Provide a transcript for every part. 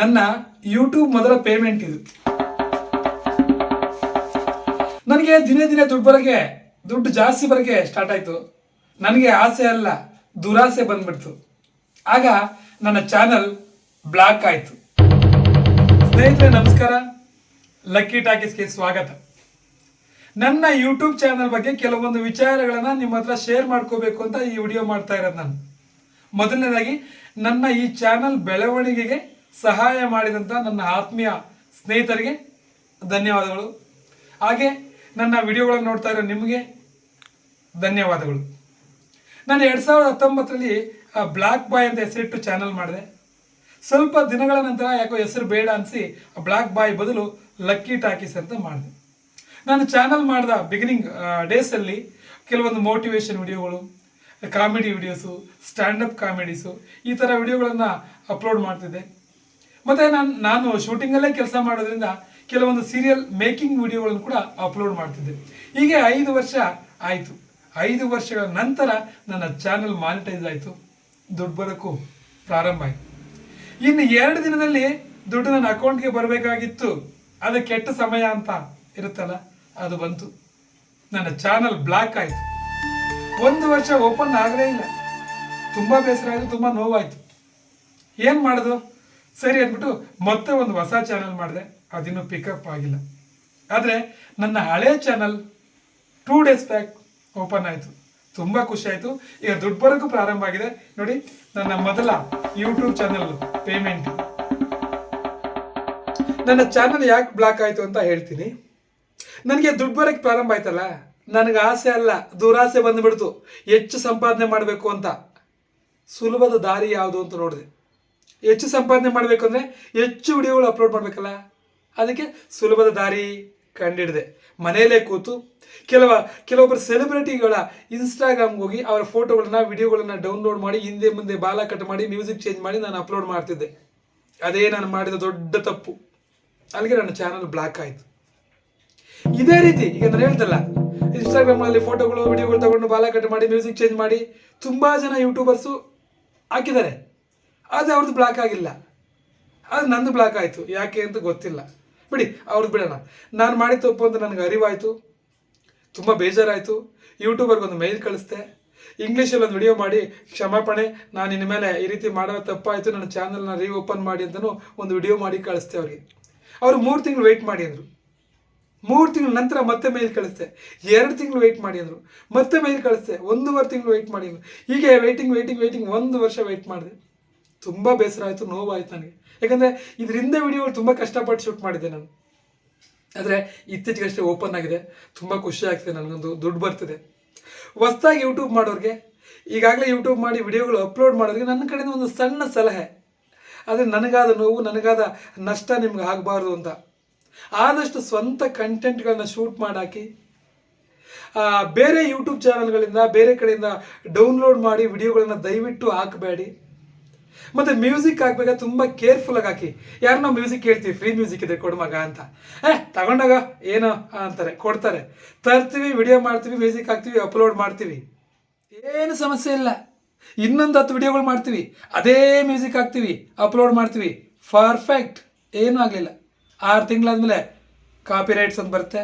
ನನ್ನ ಯೂಟ್ಯೂಬ್ ಮೊದಲ ಪೇಮೆಂಟ್ ಇದು. ನನಗೆ ದಿನೇ ದಿನೇ ದುಡ್ಡು ಜಾಸ್ತಿ ಬರೋಕ್ಕೆ ಸ್ಟಾರ್ಟ್ ಆಯಿತು. ನನಗೆ ಆಸೆ ಅಲ್ಲ, ದುರಾಸೆ ಬಂದ್ಬಿಡ್ತು. ಆಗ ನನ್ನ ಚಾನಲ್ ಬ್ಲಾಕ್ ಆಯಿತು. ಸ್ನೇಹಿತರೆ ನಮಸ್ಕಾರ, ಲಕ್ಕಿ ಟಾಕೀಸ್ಗೆ ಸ್ವಾಗತ. ನನ್ನ ಯೂಟ್ಯೂಬ್ ಚಾನಲ್ ಬಗ್ಗೆ ಕೆಲವೊಂದು ವಿಚಾರಗಳನ್ನು ನಿಮ್ಮ ಹತ್ರ ಶೇರ್ ಮಾಡ್ಕೋಬೇಕು ಅಂತ ಈ ವಿಡಿಯೋ ಮಾಡ್ತಾ ಇರೋದು ನಾನು. ಮೊದಲನೇದಾಗಿ, ನನ್ನ ಈ ಚಾನಲ್ ಬೆಳವಣಿಗೆಗೆ ಸಹಾಯ ಮಾಡಿದಂಥ ನನ್ನ ಆತ್ಮೀಯ ಸ್ನೇಹಿತರಿಗೆ ಧನ್ಯವಾದಗಳು. ಹಾಗೆ ನನ್ನ ವಿಡಿಯೋಗಳನ್ನು ನೋಡ್ತಾ ಇರೋ ನಿಮಗೆ ಧನ್ಯವಾದಗಳು. ನಾನು 2019ರಲ್ಲಿ ಬ್ಲಾಕ್ ಬಾಯ್ ಅಂತ ಹೆಸರಿಟ್ಟು ಚಾನಲ್ ಮಾಡಿದೆ. ಸ್ವಲ್ಪ ದಿನಗಳ ನಂತರ ಯಾಕೋ ಹೆಸರು ಬೇಡ ಅನಿಸಿ ಬ್ಲಾಕ್ ಬಾಯ್ ಬದಲು ಲಕ್ಕಿ ಟಾಕೀಸ್ ಅಂತ ಮಾಡಿದೆ. ನಾನು ಚಾನಲ್ ಮಾಡಿದ ಬಿಗಿನಿಂಗ್ ಡೇಸಲ್ಲಿ ಕೆಲವೊಂದು ಮೋಟಿವೇಶನ್ ವಿಡಿಯೋಗಳು, ಕಾಮಿಡಿ ವಿಡಿಯೋಸು, ಸ್ಟ್ಯಾಂಡಪ್ ಕಾಮಿಡೀಸು, ಈ ಥರ ವಿಡಿಯೋಗಳನ್ನು ಅಪ್ಲೋಡ್ ಮಾಡ್ತಿದ್ದೆ. ಮತ್ತು ನಾನು ಶೂಟಿಂಗಲ್ಲೇ ಕೆಲಸ ಮಾಡೋದ್ರಿಂದ ಕೆಲವೊಂದು ಸೀರಿಯಲ್ ಮೇಕಿಂಗ್ ವಿಡಿಯೋಗಳನ್ನು ಕೂಡ ಅಪ್ಲೋಡ್ ಮಾಡ್ತಿದ್ದೆ. ಹೀಗೆ 5 ವರ್ಷ ಆಯಿತು. 5 ವರ್ಷಗಳ ನಂತರ ನನ್ನ ಚಾನಲ್ ಮಾನಿಟೈಸ್ ಆಯಿತು, ದುಡ್ಡು ಬರೋಕ್ಕೂ ಪ್ರಾರಂಭ ಆಯಿತು. ಇನ್ನು 2 ದಿನದಲ್ಲಿ ದುಡ್ಡು ನನ್ನ ಅಕೌಂಟ್ಗೆ ಬರಬೇಕಾಗಿತ್ತು. ಅದು ಕೆಟ್ಟ ಸಮಯ ಅಂತ ಇರುತ್ತಲ್ಲ, ಅದು ಬಂತು. ನನ್ನ ಚಾನಲ್ ಬ್ಲಾಕ್ ಆಯಿತು. 1 ವರ್ಷ ಓಪನ್ ಆಗಲೇ ಇಲ್ಲ. ತುಂಬ ಬೇಸರ ಆಯಿತು, ತುಂಬ ನೋವಾಯಿತು. ಏನು ಮಾಡೋದು ಸರಿ ಅಂದ್ಬಿಟ್ಟು ಮತ್ತೆ ಒಂದು ಹೊಸ ಚಾನಲ್ ಮಾಡಿದೆ. ಅದಿನ್ನೂ ಪಿಕಪ್ ಆಗಿಲ್ಲ. ಆದರೆ ನನ್ನ ಹಳೆ ಚಾನಲ್ 2 ಡೇಸ್ ಬ್ಯಾಕ್ ಓಪನ್ ಆಯಿತು. ತುಂಬ ಖುಷಿ ಆಯಿತು. ಈಗ ದುಡ್ಡು ಬರೋಕ್ಕೂ ಪ್ರಾರಂಭ ಆಗಿದೆ. ನೋಡಿ, ನನ್ನ ಮೊದಲ ಯೂಟ್ಯೂಬ್ ಚಾನಲ್ ಪೇಮೆಂಟ್. ನನ್ನ ಚಾನಲ್ ಯಾಕೆ ಬ್ಲಾಕ್ ಆಯಿತು ಅಂತ ಹೇಳ್ತೀನಿ. ನನಗೆ ದುಡ್ಡು ಬರೋಕ್ಕೆ ಪ್ರಾರಂಭ ಆಯ್ತಲ್ಲ, ನನಗೆ ಆಸೆ ಅಲ್ಲ, ದುರಾಸೆ ಬಂದುಬಿಡ್ತು. ಹೆಚ್ಚು ಸಂಪಾದನೆ ಮಾಡಬೇಕು ಅಂತ. ಸುಲಭದ ದಾರಿ ಯಾವುದು ಅಂತ ನೋಡಿದೆ. ಹೆಚ್ಚು ಸಂಪಾದನೆ ಮಾಡಬೇಕು ಅಂದರೆ ಹೆಚ್ಚು ವಿಡಿಯೋಗಳು ಅಪ್ಲೋಡ್ ಮಾಡಬೇಕಲ್ಲ, ಅದಕ್ಕೆ ಸುಲಭದ ದಾರಿ ಕಂಡಿಡಿದೆ. ಮನೆಯಲ್ಲೇ ಕೂತು ಕೆಲವೊಬ್ಬರು ಸೆಲೆಬ್ರಿಟಿಗಳ ಇನ್ಸ್ಟಾಗ್ರಾಮ್ಗೆ ಹೋಗಿ ಅವರ ಫೋಟೋಗಳನ್ನ, ವಿಡಿಯೋಗಳನ್ನ ಡೌನ್ಲೋಡ್ ಮಾಡಿ ಹಿಂದೆ ಮುಂದೆ ಬಾಲ ಕಟ್ ಮಾಡಿ ಮ್ಯೂಸಿಕ್ ಚೇಂಜ್ ಮಾಡಿ ನಾನು ಅಪ್ಲೋಡ್ ಮಾಡ್ತಿದ್ದೆ. ಅದೇ ನಾನು ಮಾಡಿದ ದೊಡ್ಡ ತಪ್ಪು. ಅಲ್ಲಿಗೆ ನನ್ನ ಚಾನಲ್ ಬ್ಲಾಕ್ ಆಯಿತು. ಇದೇ ರೀತಿ ಈಗ ನಾನು ಹೇಳ್ತಲ್ಲ, ಇನ್ಸ್ಟಾಗ್ರಾಮ್ನಲ್ಲಿ ಫೋಟೋಗಳು, ವಿಡಿಯೋಗಳು ತಗೊಂಡು ಬಾಲ ಕಟ್ ಮಾಡಿ ಮ್ಯೂಸಿಕ್ ಚೇಂಜ್ ಮಾಡಿ ತುಂಬ ಜನ ಯೂಟ್ಯೂಬರ್ಸು ಹಾಕಿದ್ದಾರೆ. ಆದರೆ ಅವ್ರದ್ದು ಬ್ಲಾಕ್ ಆಗಿಲ್ಲ. ಅದು ನಂದು ಬ್ಲಾಕ್ ಆಯಿತು. ಯಾಕೆ ಅಂತ ಗೊತ್ತಿಲ್ಲ. ಬಿಡಿ, ಅವ್ರದ್ದು ಬಿಡೋಣ. ನಾನು ಮಾಡಿ ತಪ್ಪು ಅಂತ ನನಗೆ ಅರಿವಾಯಿತು. ತುಂಬ ಬೇಜಾರಾಯಿತು. ಯೂಟ್ಯೂಬರ್ಗೆ ಒಂದು ಮೇಲ್ ಕಳಿಸ್ದೆ. ಇಂಗ್ಲೀಷಲ್ಲಿ ಒಂದು ವಿಡಿಯೋ ಮಾಡಿ, ಕ್ಷಮಾಪಣೆ, ನಾನು ಇನ್ನು ಮೇಲೆ ಈ ರೀತಿ ಮಾಡೋ ತಪ್ಪಾಯಿತು, ನನ್ನ ಚಾನಲ್ನ ರೀಓಪನ್ ಮಾಡಿ ಅಂತಲೂ ಒಂದು ವಿಡಿಯೋ ಮಾಡಿ ಕಳಿಸ್ದೆ ಅವ್ರಿಗೆ. ಅವರು 3 ತಿಂಗಳು ವೆಯ್ಟ್ ಮಾಡಿ ಅಂದರು. 3 ತಿಂಗಳ ನಂತರ ಮತ್ತೆ ಮೇಲ್ ಕಳಿಸ್ದೆ. 2 ತಿಂಗಳು ವೆಯ್ಟ್ ಮಾಡಿ ಅಂದರು. ಮತ್ತೆ ಮೇಲ್ ಕಳಿಸ್ದೆ. 1.5 ತಿಂಗಳು ವೆಯ್ಟ್ ಮಾಡಿ ಅಂದರು. ಹೀಗೆ ವೆಯ್ಟಿಂಗ್ 1 ವರ್ಷ ವೆಯ್ಟ್ ಮಾಡಿದೆ. ತುಂಬ ಬೇಸರ ಆಯಿತು, ನೋವಾಯಿತು ನನಗೆ. ಯಾಕಂದರೆ ಇದರಿಂದ ವಿಡಿಯೋಗಳು ತುಂಬ ಕಷ್ಟಪಟ್ಟು ಶೂಟ್ ಮಾಡಿದ್ದೆ ನಾನು. ಆದರೆ ಇತ್ತೀಚೆಗಷ್ಟೇ ಓಪನ್ ಆಗಿದೆ. ತುಂಬ ಖುಷಿ ಆಗ್ತಿದೆ ನನಗೊಂದು. ದುಡ್ಡು ಬರ್ತಿದೆ. ಹೊಸ್ದಾಗಿ ಯೂಟ್ಯೂಬ್ ಮಾಡೋರಿಗೆ, ಈಗಾಗಲೇ ಯೂಟ್ಯೂಬ್ ಮಾಡಿ ವಿಡಿಯೋಗಳು ಅಪ್ಲೋಡ್ ಮಾಡೋರಿಗೆ ನನ್ನ ಕಡೆಯಿಂದ ಒಂದು ಸಣ್ಣ ಸಲಹೆ. ಆದರೆ ನನಗಾದ ನೋವು, ನನಗಾದ ನಷ್ಟ ನಿಮ್ಗೆ ಆಗಬಾರ್ದು ಅಂತ ಆದಷ್ಟು ಸ್ವಂತ ಕಂಟೆಂಟ್ಗಳನ್ನ ಶೂಟ್ ಮಾಡಾಕಿ, ಬೇರೆ ಯೂಟ್ಯೂಬ್ ಚಾನಲ್ಗಳಿಂದ, ಬೇರೆ ಕಡೆಯಿಂದ ಡೌನ್ಲೋಡ್ ಮಾಡಿ ವಿಡಿಯೋಗಳನ್ನ ದಯವಿಟ್ಟು ಹಾಕಬೇಡಿ. ಮತ್ತು ಮ್ಯೂಸಿಕ್ ಹಾಕ್ಬೇಕಾದ್ರೆ ತುಂಬ ಕೇರ್ಫುಲ್ಲಾಗಿ ಹಾಕಿ. ಯಾರನ್ನೋ ಮ್ಯೂಸಿಕ್ ಹೇಳ್ತೀವಿ, ಫ್ರೀ ಮ್ಯೂಸಿಕ್ ಇದೆ ಕೊಡು ಮಗ ಅಂತ. ತಗೊಂಡಾಗ ಏನೋ ಅಂತಾರೆ, ಕೊಡ್ತಾರೆ, ತರ್ತೀವಿ, ವಿಡಿಯೋ ಮಾಡ್ತೀವಿ, ಮ್ಯೂಸಿಕ್ ಹಾಕ್ತೀವಿ, ಅಪ್ಲೋಡ್ ಮಾಡ್ತೀವಿ, ಏನು ಸಮಸ್ಯೆ ಇಲ್ಲ. ಇನ್ನೊಂದು 10 ವಿಡಿಯೋಗಳು ಮಾಡ್ತೀವಿ, ಅದೇ ಮ್ಯೂಸಿಕ್ ಹಾಕ್ತೀವಿ, ಅಪ್ಲೋಡ್ ಮಾಡ್ತೀವಿ, ಪರ್ಫೆಕ್ಟ್, ಏನೂ ಆಗಲಿಲ್ಲ. 6 ತಿಂಗಳಾದಮೇಲೆ ಕಾಪಿ ರೈಟ್ಸ್ ಅಂತ ಬರುತ್ತೆ,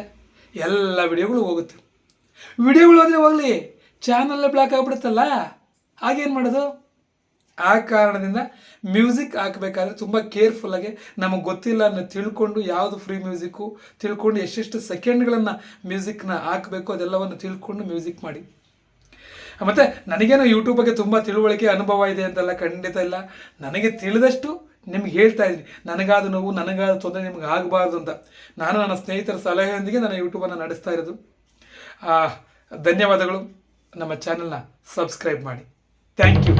ಎಲ್ಲ ವಿಡಿಯೋಗಳು ಹೋಗುತ್ತೆ. ವಿಡಿಯೋಗಳು ಹೋದರೆ ಹೋಗಲಿ, ಚಾನಲ್ಲೇ ಬ್ಲಾಕ್ ಆಗಿಬಿಡುತ್ತಲ್ಲ, ಹಾಗೇನು ಮಾಡೋದು? ಆ ಕಾರಣದಿಂದ ಮ್ಯೂಸಿಕ್ ಹಾಕಬೇಕಾದ್ರೆ ತುಂಬ ಕೇರ್ಫುಲ್ಲಾಗಿ, ನಮಗೆ ಗೊತ್ತಿಲ್ಲ ಅನ್ನೋ ತಿಳ್ಕೊಂಡು, ಯಾವುದು ಫ್ರೀ ಮ್ಯೂಸಿಕ್ಕು ತಿಳ್ಕೊಂಡು, ಎಷ್ಟೆಷ್ಟು ಸೆಕೆಂಡ್ಗಳನ್ನು ಮ್ಯೂಸಿಕ್ನ ಹಾಕಬೇಕು ಅದೆಲ್ಲವನ್ನು ತಿಳ್ಕೊಂಡು ಮ್ಯೂಸಿಕ್ ಮಾಡಿ. ಮತ್ತು ನನಗೇನೋ ಯೂಟ್ಯೂಬ್ ಬಗ್ಗೆ ತುಂಬ ತಿಳುವಳಿಕೆ, ಅನುಭವ ಇದೆ ಅಂತೆಲ್ಲ ಖಂಡಿತ ಇಲ್ಲ. ನನಗೆ ತಿಳಿದಷ್ಟು ನಿಮ್ಗೆ ಹೇಳ್ತಾ ಇದ್ದೀನಿ. ನನಗಾದ ನೋವು, ನನಗಾದ ತೊಂದರೆ ನಿಮ್ಗೆ ಆಗಬಾರ್ದು ಅಂತ ನಾನು ನನ್ನ ಸ್ನೇಹಿತರ ಸಲಹೆಯೊಂದಿಗೆ ನನ್ನ ಯೂಟ್ಯೂಬನ್ನು ನಡೆಸ್ತಾ ಇರೋದು. ಧನ್ಯವಾದಗಳು. ನಮ್ಮ ಚಾನಲ್ನ ಸಬ್ಸ್ಕ್ರೈಬ್ ಮಾಡಿ. Thank you.